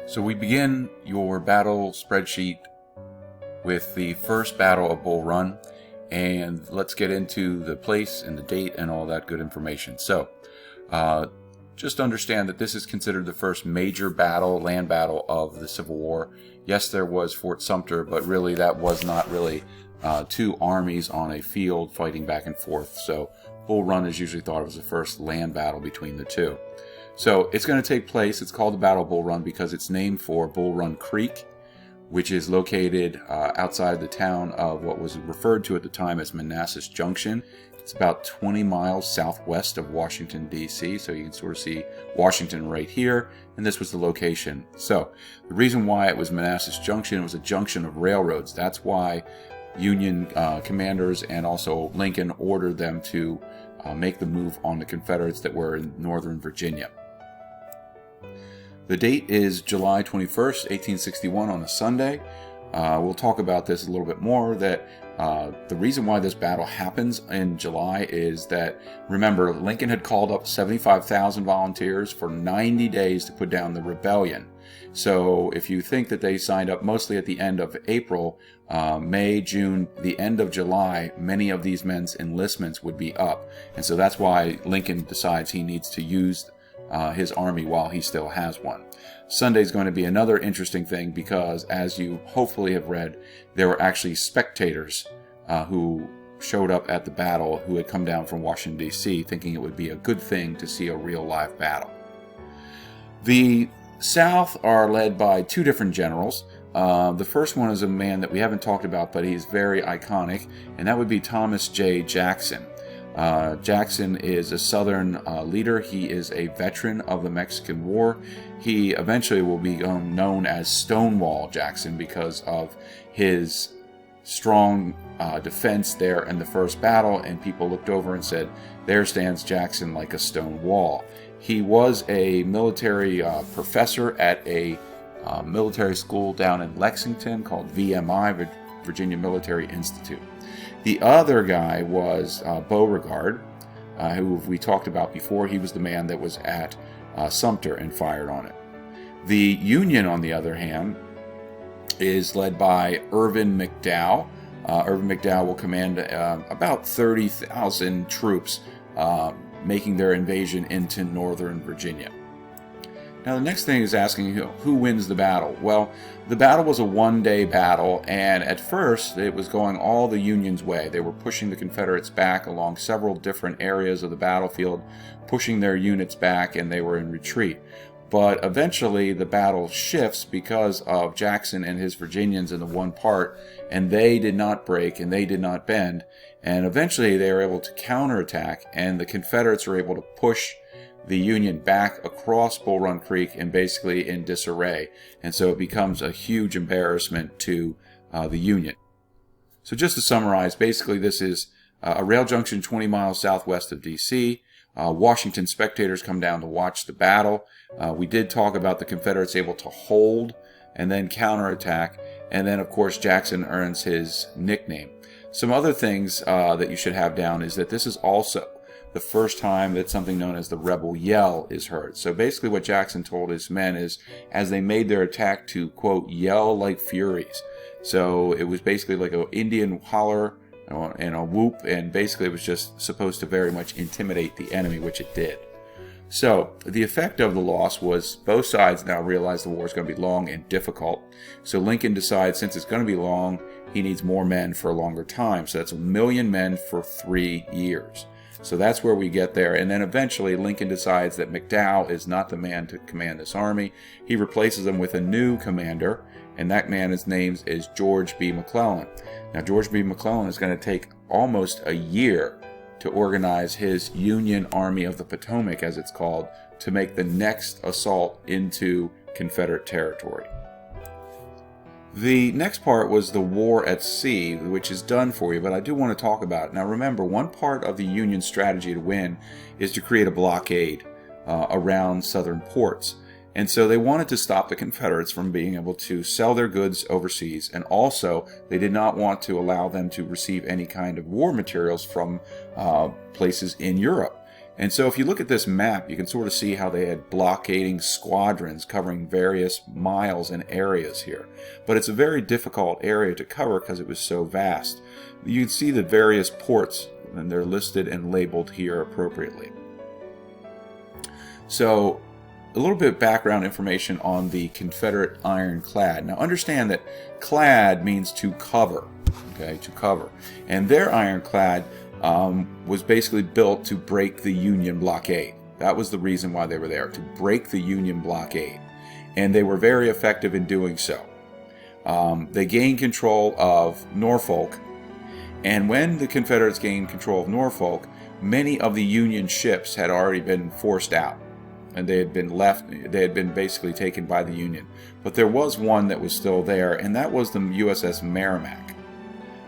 So we begin your battle spreadsheet with the first battle of Bull Run, and let's get into the place and the date and all that good information. So just understand that this is considered the first major battle, land battle of the Civil War. Yes, there was Fort Sumter, but really that was not really two armies on a field fighting back and forth. So Bull Run is usually thought of as the first land battle between the two. So it's going to take place, it's called the Battle of Bull Run because it's named for Bull Run Creek, which is located outside the town of what was referred to at the time as Manassas Junction. It's about 20 miles southwest of Washington, D.C., so you can sort of see Washington right here, and this was the location. So the reason why it was Manassas Junction, it was a junction of railroads. That's why Union commanders and also Lincoln ordered them to make the move on the Confederates that were in northern Virginia. The date is July 21st, 1861 on a Sunday. We'll talk about this a little bit more, that the reason why this battle happens in July is that, remember, Lincoln had called up 75,000 volunteers for 90 days to put down the rebellion. So if you think that they signed up mostly at the end of April, May, June, the end of July, many of these men's enlistments would be up. And so that's why Lincoln decides he needs to use his army while he still has one. Sunday is going to be another interesting thing because, as you hopefully have read, there were actually spectators who showed up at the battle who had come down from Washington, D.C., thinking it would be a good thing to see a real live battle. The South are led by two different generals. The first one is a man that we haven't talked about, but he's very iconic, and that would be Thomas J. Jackson. Jackson is a Southern leader. He is a veteran of the Mexican War. He eventually will be known as Stonewall Jackson because of his strong defense there in the first battle, and people looked over and said, "There stands Jackson like a stone wall." He was a military professor at a military school down in Lexington called VMI, Virginia Military Institute. The other guy was Beauregard, who we talked about before. He was the man that was at Sumter and fired on it. The Union, on the other hand, is led by Irvin McDowell. Irvin McDowell will command about 30,000 troops making their invasion into northern Virginia. Now the next thing is asking who wins the battle. Well, the battle was a one-day battle, and at first it was going all the Union's way. They were pushing the Confederates back along several different areas of the battlefield, pushing their units back, and they were in retreat. But eventually the battle shifts because of Jackson and his Virginians in the one part, and they did not break and they did not bend, and eventually they were able to counterattack, and the Confederates were able to push the Union back across Bull Run Creek and basically in disarray. And so it becomes a huge embarrassment to the Union. So just to summarize, basically this is a rail junction 20 miles southwest of D.C. Washington spectators come down to watch the battle. We did talk about the Confederates able to hold and then counterattack. And then, of course, Jackson earns his nickname. Some other things that you should have down is that this is also the first time that something known as the rebel yell is heard. So basically what Jackson told his men is, as they made their attack, to, quote, yell like furies. So it was basically like an Indian holler and a whoop, and basically it was just supposed to very much intimidate the enemy, which it did. So the effect of the loss was both sides now realize the war is going to be long and difficult. So Lincoln decides, since it's going to be long, he needs more men for a longer time. So that's 1 million men for 3 years. So that's where we get there. And then eventually Lincoln decides that McDowell is not the man to command this army. He replaces him with a new commander, and that man's name is George B. McClellan. Now George B. McClellan is going to take almost a year to organize his Union Army of the Potomac, as it's called, to make the next assault into Confederate territory. The next part was the war at sea, which is done for you, but I do want to talk about it. Now remember, one part of the Union strategy to win is to create a blockade around southern ports. And so they wanted to stop the Confederates from being able to sell their goods overseas, and also they did not want to allow them to receive any kind of war materials from places in Europe. And so if you look at this map, you can sort of see how they had blockading squadrons covering various miles and areas here. But it's a very difficult area to cover because it was so vast. You can see the various ports, and they're listed and labeled here appropriately. So a little bit of background information on the Confederate ironclad. Now understand that clad means to cover, okay, to cover. And their ironclad was basically built to break the Union blockade. That was the reason why they were there, to break the Union blockade. And they were very effective in doing so. They gained control of Norfolk, and when the Confederates gained control of Norfolk, many of the Union ships had already been forced out, and they had been basically taken by the Union. But there was one that was still there, and that was the USS Merrimack.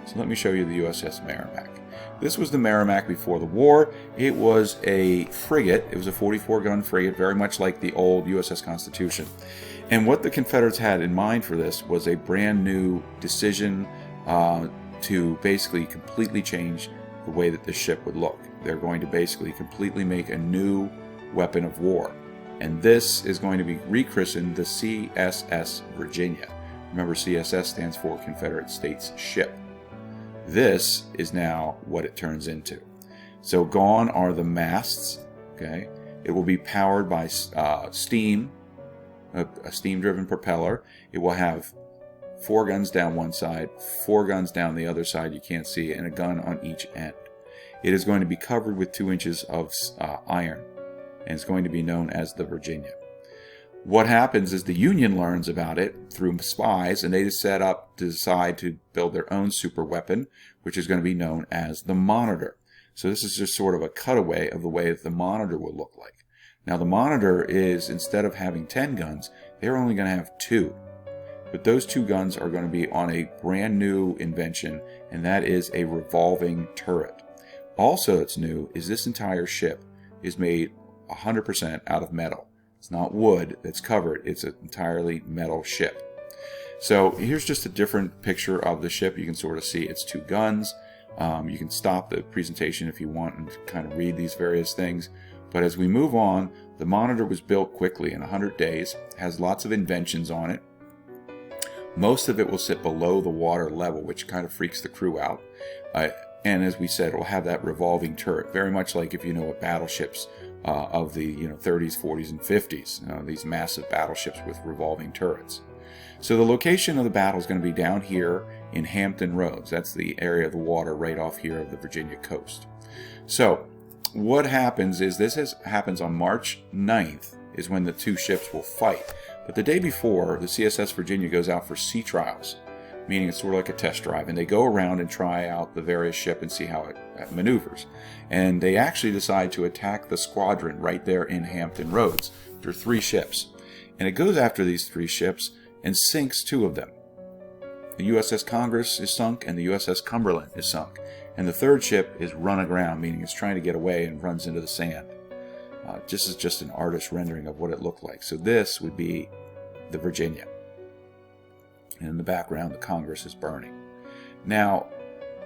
So let me show you the USS Merrimack. This was the Merrimack before the war. It was a frigate. It was a 44-gun frigate, very much like the old USS Constitution. And what the Confederates had in mind for this was a brand new decision to basically completely change the way that the ship would look. They're going to basically completely make a new weapon of war. And this is going to be rechristened the CSS Virginia. Remember, CSS stands for Confederate States Ship. This is now what it turns into. So gone are the masts. Okay, it will be powered by steam, a steam-driven propeller. It will have 4 guns down one side, 4 guns down the other side. You can't see it, and a gun on each end. It is going to be covered with 2 inches of iron, and it's going to be known as the Virginia. What happens is the Union learns about it through spies, and they decide to build their own super weapon, which is going to be known as the Monitor. So this is just sort of a cutaway of the way that the Monitor will look like. Now the Monitor is, instead of having 10 guns, they're only going to have 2. But those 2 guns are going to be on a brand new invention, and that is a revolving turret. Also that's new is this entire ship is made 100% out of metal. It's not wood that's covered, it's an entirely metal ship. So here's just a different picture of the ship. You can sort of see it's 2 guns. You can stop the presentation if you want and kind of read these various things. But as we move on, the Monitor was built quickly in 100 days, has lots of inventions on it. Most of it will sit below the water level, which kind of freaks the crew out. And as we said, it will have that revolving turret, very much like if you know what battleships of the 30s, 40s, and 50s, these massive battleships with revolving turrets. So the location of the battle is going to be down here in Hampton Roads. That's the area of the water right off here of the Virginia coast. So what happens is happens on March 9th is when the 2 ships will fight. But the day before, the CSS Virginia goes out for sea trials, meaning it's sort of like a test drive, and they go around and try out the various ship and see how it maneuvers. And they actually decide to attack the squadron right there in Hampton Roads. There are 3 ships, and it goes after these 3 ships and sinks 2 of them. The USS Congress is sunk, and the USS Cumberland is sunk, and the 3rd ship is run aground, meaning it's trying to get away and runs into the sand. This is just an artist's rendering of what it looked like. So this would be the Virginia. And in the background, the Congress is burning. Now,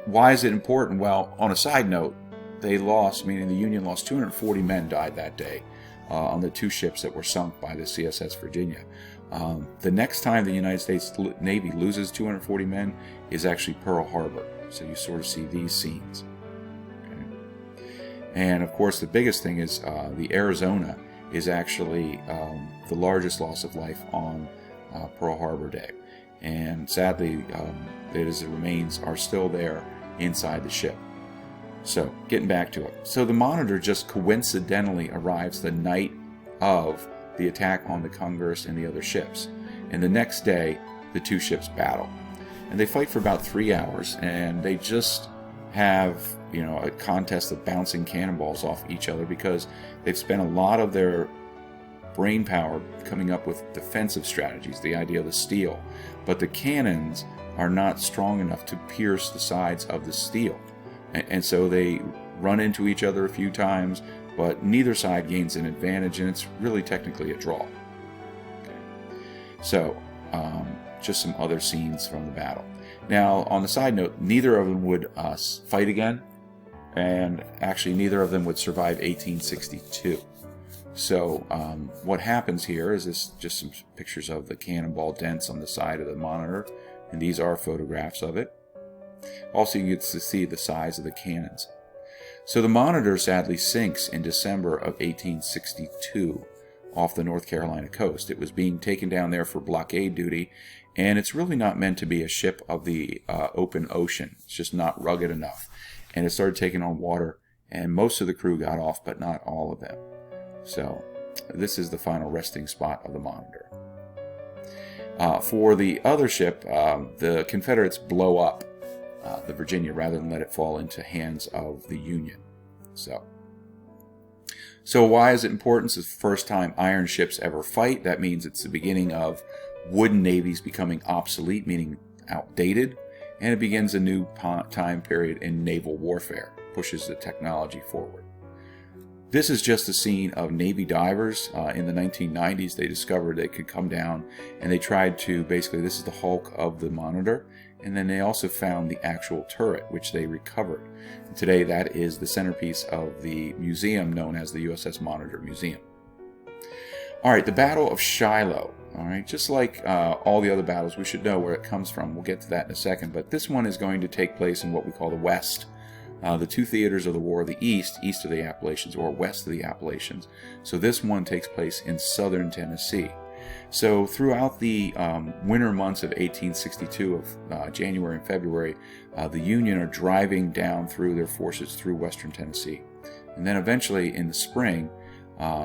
why is it important? Well, on a side note, they lost, meaning the Union lost 240 men died that day on the 2 ships that were sunk by the CSS Virginia. The next time the United States Navy loses 240 men is actually Pearl Harbor. So you sort of see these scenes. Okay. And of course, the biggest thing is the Arizona is actually the largest loss of life on Pearl Harbor Day. And sadly, the remains are still there inside the ship. So, getting back to it. So the Monitor just coincidentally arrives the night of the attack on the Congress and the other ships. And the next day, the 2 ships battle. And they fight for about 3 hours, and they just have, a contest of bouncing cannonballs off each other because they've spent a lot of their brain power coming up with defensive strategies, the idea of the steel. But the cannons are not strong enough to pierce the sides of the steel. And so they run into each other a few times, but neither side gains an advantage, and it's really technically a draw. Okay. So, just some other scenes from the battle. Now, on the side note, neither of them would fight again. and actually neither of them would survive 1862. So what happens here is this, just some pictures of the cannonball dents on the side of the Monitor, and these are photographs of it. Also, you get to see the size of the cannons. So the Monitor sadly sinks in December of 1862 off the North Carolina coast. It was being taken down there for blockade duty, and it's really not meant to be a ship of the open ocean. It's just not rugged enough. And it started taking on water, and most of the crew got off, but not all of them. So this is the final resting spot of the Monitor. For the other ship, the Confederates blow up the Virginia rather than let it fall into hands of the Union. So why is it important? It's the first time iron ships ever fight. That means it's the beginning of wooden navies becoming obsolete, meaning outdated, and it begins a new time period in naval warfare, pushes the technology forward. This is just a scene of Navy divers. In the 1990s, they discovered they could come down, and they tried to, basically, this is the hulk of the Monitor, and then they also found the actual turret, which they recovered. And today, that is the centerpiece of the museum known as the USS Monitor Museum. All right, the Battle of Shiloh. All right, just like all the other battles, we should know where it comes from. We'll get to that in a second, but this one is going to take place in what we call the West. The two theaters of the war, the east of the Appalachians, or west of the Appalachians. So this one takes place in southern Tennessee. So throughout the winter months of 1862, of January and February, the Union are driving down through their forces through western Tennessee. And then eventually in the spring,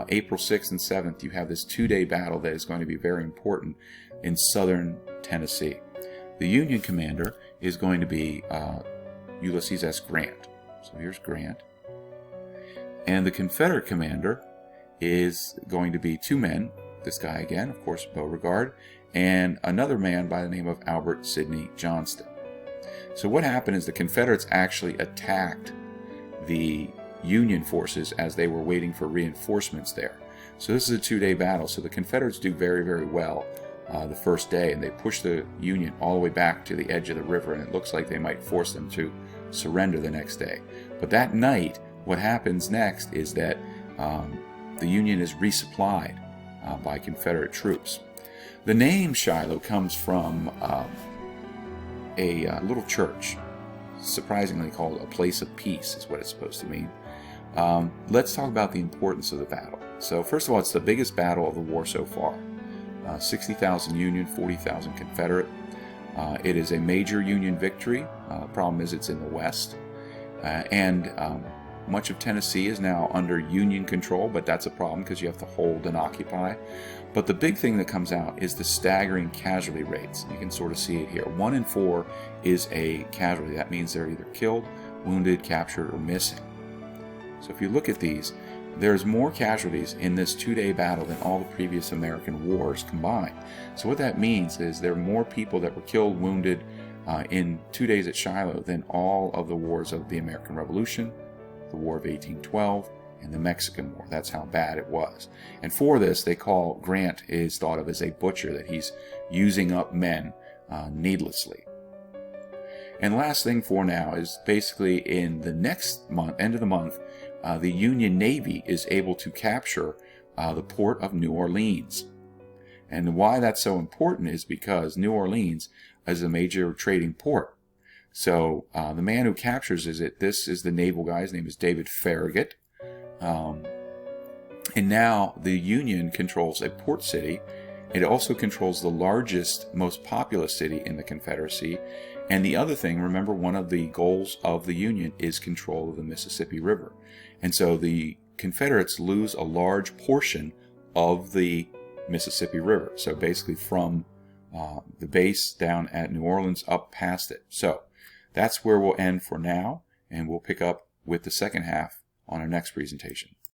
April 6th and 7th, you have this two-day battle that is going to be very important in southern Tennessee. The Union commander is going to be Ulysses S. Grant. So here's Grant. And the Confederate commander is going to be two men. This guy again, of course, Beauregard, and another man by the name of Albert Sidney Johnston. So what happened is the Confederates actually attacked the Union forces as they were waiting for reinforcements there. So this is a two-day battle. So the Confederates do very, very well the first day, and they push the Union all the way back to the edge of the river, and it looks like they might force them to surrender the next day. But that night, what happens next is that the Union is resupplied by Confederate troops. The name Shiloh comes from a little church, surprisingly called a place of peace is what it's supposed to mean. Let's talk about the importance of the battle. So first of all, it's the biggest battle of the war so far. 60,000 Union, 40,000 Confederate. It is a major Union victory. The problem is it's in the West. And much of Tennessee is now under Union control, but that's a problem because you have to hold and occupy. But the big thing that comes out is the staggering casualty rates. You can sort of see it here. 1 in 4 is a casualty. That means they're either killed, wounded, captured, or missing. So if you look at these, there's more casualties in this two-day battle than all the previous American wars combined. So what that means is there are more people that were killed, wounded in 2 days at Shiloh than all of the wars of the American Revolution, the War of 1812, and the Mexican War. That's how bad it was. And for this, they call Grant is thought of as a butcher, that he's using up men needlessly. And last thing for now is basically in the next month, end of the month, the Union Navy is able to capture the port of New Orleans. And why that's so important is because New Orleans is a major trading port. So the man who captures this is the naval guy. His name is David Farragut. And now the Union controls a port city. It also controls the largest, most populous city in the Confederacy. And the other thing, remember, one of the goals of the Union is control of the Mississippi River. And so the Confederates lose a large portion of the Mississippi River. So basically from the base down at New Orleans up past it. So that's where we'll end for now, and we'll pick up with the second half on our next presentation.